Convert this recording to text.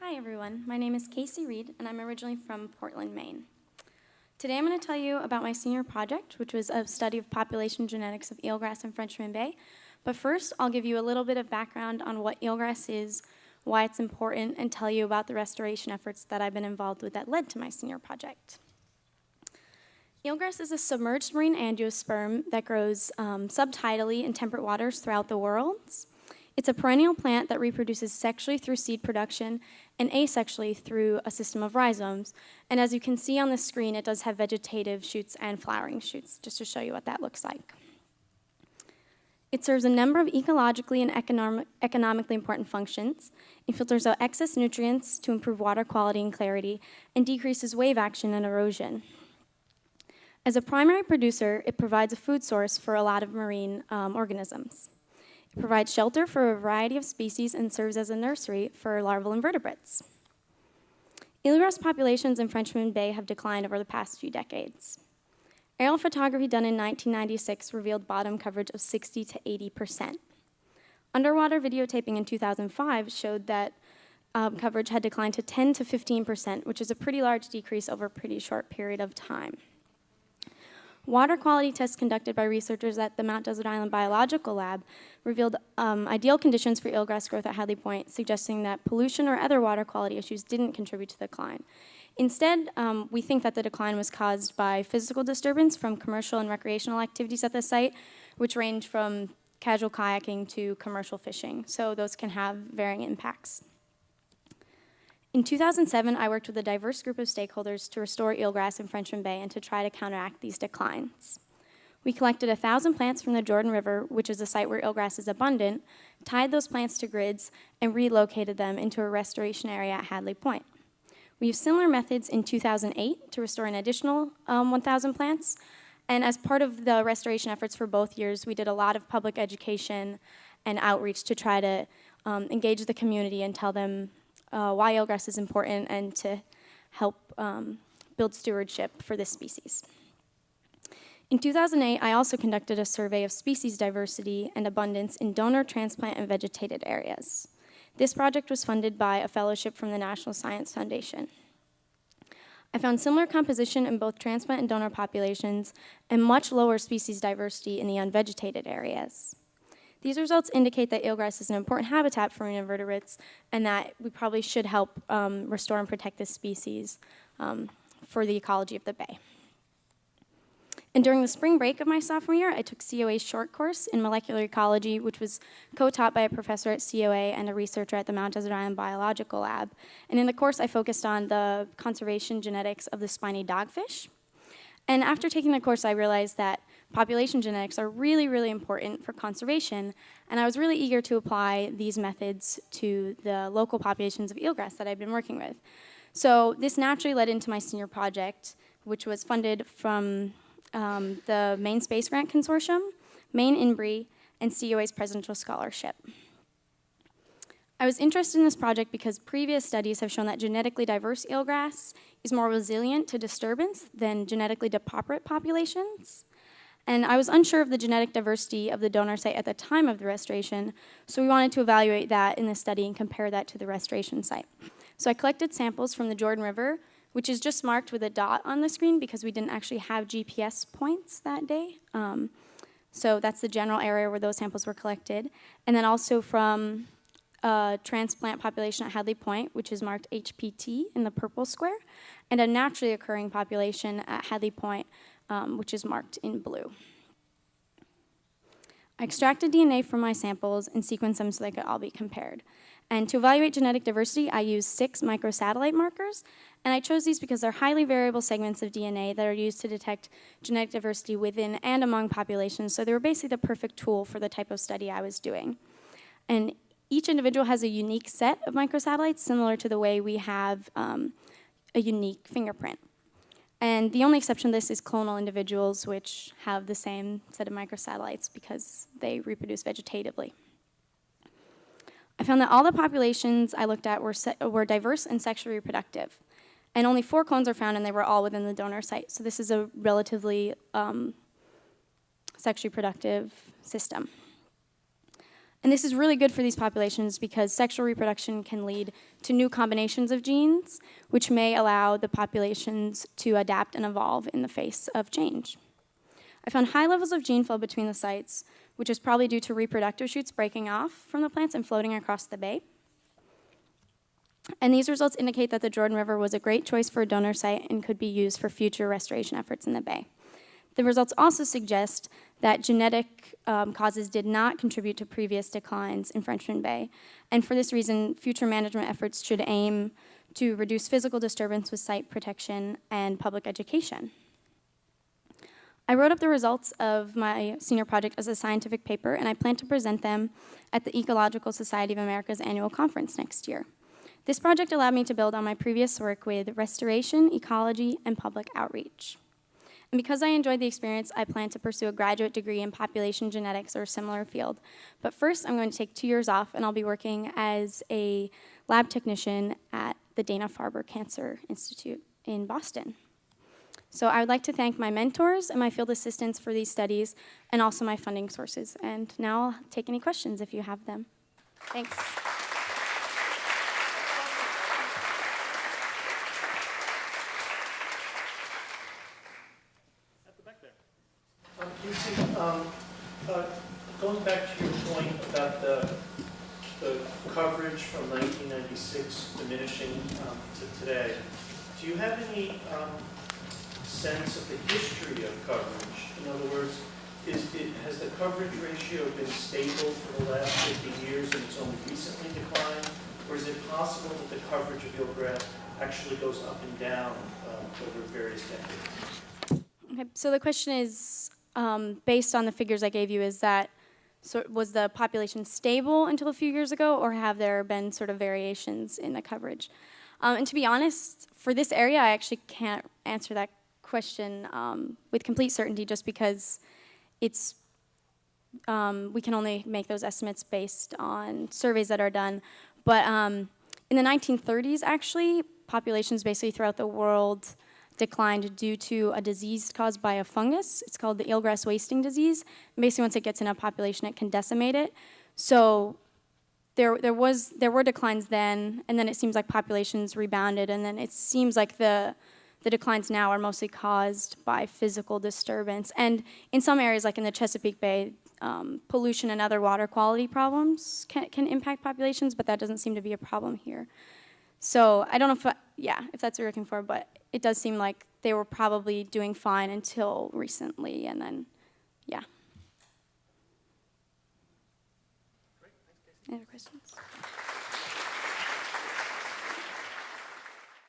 Hi everyone, my name is Casie Reed and I'm originally from Portland, Maine. Today I'm going to tell you about my senior project, which was a study of population genetics of eelgrass in Frenchman Bay. But first, I'll give you a little bit of background on what eelgrass is, why it's important, and tell you about the restoration efforts that I've been involved with that led to my senior project. Eelgrass is a submerged marine angiosperm that grows subtidally in temperate waters throughout the world. It's a perennial plant that reproduces sexually through seed production and asexually through a system of rhizomes. And as you can see on the screen, it does have vegetative shoots and flowering shoots, just to show you what that looks like. It serves a number of ecologically and economically important functions. It filters out excess nutrients to improve water quality and clarity and decreases wave action and erosion. As a primary producer, it provides a food source for a lot of marine organisms. It provides shelter for a variety of species and serves as a nursery for larval invertebrates. Eelgrass populations in Frenchman Bay have declined over the past few decades. Aerial photography done in 1996 revealed bottom coverage of 60 to 80%. Underwater videotaping in 2005 showed that coverage had declined to 10 to 15%, which is a pretty large decrease over a pretty short period of time. Water quality tests conducted by researchers at the Mount Desert Island Biological Lab revealed ideal conditions for eelgrass growth at Hadley Point, suggesting that pollution or other water quality issues didn't contribute to the decline. Instead, we think that the decline was caused by physical disturbance from commercial and recreational activities at the site, which range from casual kayaking to commercial fishing, so those can have varying impacts. In 2007, I worked with a diverse group of stakeholders to restore eelgrass in Frenchman Bay and to try to counteract these declines. We collected 1,000 plants from the Jordan River, which is a site where eelgrass is abundant, tied those plants to grids, and relocated them into a restoration area at Hadley Point. We used similar methods in 2008 to restore an additional 1,000 plants, and as part of the restoration efforts for both years, we did a lot of public education and outreach to try to engage the community and tell them why eelgrass is important and to help build stewardship for this species. In 2008, I also conducted a survey of species diversity and abundance in donor, transplant, and vegetated areas. This project was funded by a fellowship from the National Science Foundation. I found similar composition in both transplant and donor populations and much lower species diversity in the unvegetated areas. These results indicate that eelgrass is an important habitat for marine invertebrates and that we probably should help restore and protect this species for the ecology of the bay. And during the spring break of my sophomore year, I took COA's short course in molecular ecology, which was co-taught by a professor at COA and a researcher at the Mount Desert Island Biological Lab. And in the course, I focused on the conservation genetics of the spiny dogfish. And after taking the course, I realized that population genetics are really, really important for conservation, and I was really eager to apply these methods to the local populations of eelgrass that I've been working with. So this naturally led into my senior project, which was funded from the Maine Space Grant Consortium, Maine INBRE, and COA's Presidential Scholarship. I was interested in this project because previous studies have shown that genetically diverse eelgrass is more resilient to disturbance than genetically depauperate populations. And I was unsure of the genetic diversity of the donor site at the time of the restoration, so we wanted to evaluate that in the study and compare that to the restoration site. So I collected samples from the Jordan River, which is just marked with a dot on the screen because we didn't actually have GPS points that day. So that's the general area where those samples were collected. And then also from a transplant population at Hadley Point, which is marked HPT in the purple square, and a naturally occurring population at Hadley Point, which is marked in blue. I extracted DNA from my samples and sequenced them so they could all be compared. And to evaluate genetic diversity, I used 6 microsatellite markers, and I chose these because they're highly variable segments of DNA that are used to detect genetic diversity within and among populations, so they were basically the perfect tool for the type of study I was doing. And each individual has a unique set of microsatellites, similar to the way we have a unique fingerprint. And the only exception to this is clonal individuals, which have the same set of microsatellites because they reproduce vegetatively. I found that all the populations I looked at were diverse and sexually reproductive. And only 4 clones are found, and they were all within the donor site. So this is a relatively sexually productive system. And this is really good for these populations because sexual reproduction can lead to new combinations of genes, which may allow the populations to adapt and evolve in the face of change. I found high levels of gene flow between the sites, which is probably due to reproductive shoots breaking off from the plants and floating across the bay. And these results indicate that the Jordan River was a great choice for a donor site and could be used for future restoration efforts in the bay. The results also suggest that genetic causes did not contribute to previous declines in Frenchman Bay, and for this reason, future management efforts should aim to reduce physical disturbance with site protection and public education. I wrote up the results of my senior project as a scientific paper, and I plan to present them at the Ecological Society of America's annual conference next year. This project allowed me to build on my previous work with restoration, ecology, and public outreach. And because I enjoyed the experience, I plan to pursue a graduate degree in population genetics or a similar field. But first, I'm going to take 2 years off, and I'll be working as a lab technician at the Dana-Farber Cancer Institute in Boston. So I would like to thank my mentors and my field assistants for these studies, and also my funding sources. And now I'll take any questions if you have them. Thanks. Casie, going back to your point about the coverage from 1996 diminishing to today, do you have any sense of the history of coverage? In other words, has the coverage ratio been stable for the last 50 years and it's only recently declined? Or is it possible that the coverage of eelgrass actually goes up and down over various decades? Okay, so the question is, based on the figures I gave you, was the population stable until a few years ago, or have there been sort of variations in the coverage? And to be honest, for this area, I actually can't answer that question with complete certainty, just because it's we can only make those estimates based on surveys that are done. But in the 1930s, actually, populations basically throughout the world declined due to a disease caused by a fungus. It's called the eelgrass wasting disease. And basically, once it gets in a population, it can decimate it. So there were declines then, and then it seems like populations rebounded, and then it seems like the declines now are mostly caused by physical disturbance. And in some areas, like in the Chesapeake Bay, pollution and other water quality problems can impact populations, but that doesn't seem to be a problem here. So I don't know if that's what you're looking for, but it does seem like they were probably doing fine until recently, and then, yeah. Great. Thanks, Casie. Any other questions?